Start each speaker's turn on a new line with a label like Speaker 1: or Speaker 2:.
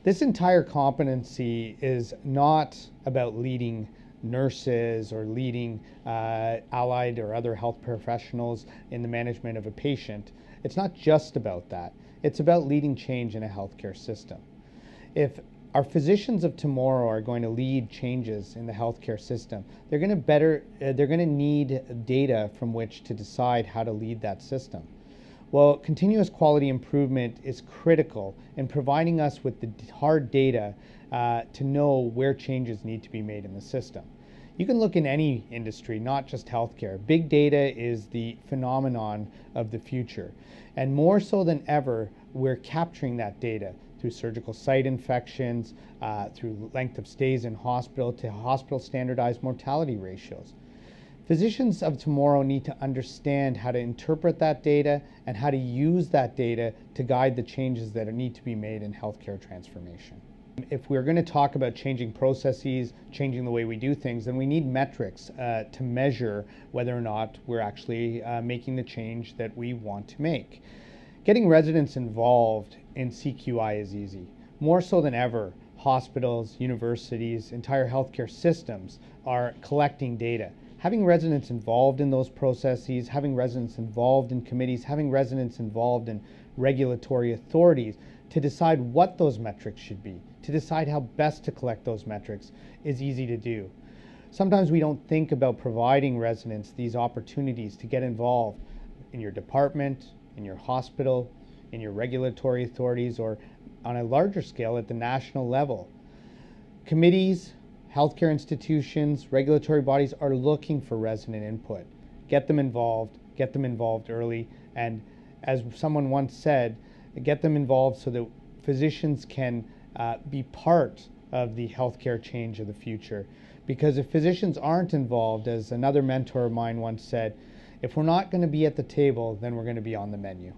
Speaker 1: This entire competency is not about leading nurses or leading allied or other health professionals in the management of a patient. It's not just about that. It's about leading change in a healthcare system. If our physicians of tomorrow are going to lead changes in the healthcare system, they're going to need data from which to decide how to lead that system. Well, continuous quality improvement is critical in providing us with the hard data to know where changes need to be made in the system. You can look in any industry, not just healthcare. Big data is the phenomenon of the future. And more so than ever, we're capturing that data through surgical site infections, through length of stays in hospital, to hospital standardized mortality ratios. Physicians of tomorrow need to understand how to interpret that data and how to use that data to guide the changes that need to be made in healthcare transformation. If we're going to talk about changing processes, changing the way we do things, then we need metrics to measure whether or not we're actually making the change that we want to make. Getting residents involved in CQI is easy. More so than ever, hospitals, universities, entire healthcare systems are collecting data. Having residents involved in those processes, having residents involved in committees, having residents involved in regulatory authorities to decide what those metrics should be, to decide how best to collect those metrics is easy to do. Sometimes we don't think about providing residents these opportunities to get involved in your department, in your hospital, in your regulatory authorities, or on a larger scale at the national level. Committees, healthcare institutions, regulatory bodies are looking for resident input. Get them involved early, and as someone once said, get them involved so that physicians can be part of the healthcare change of the future. Because if physicians aren't involved, as another mentor of mine once said, if we're not going to be at the table, then we're going to be on the menu.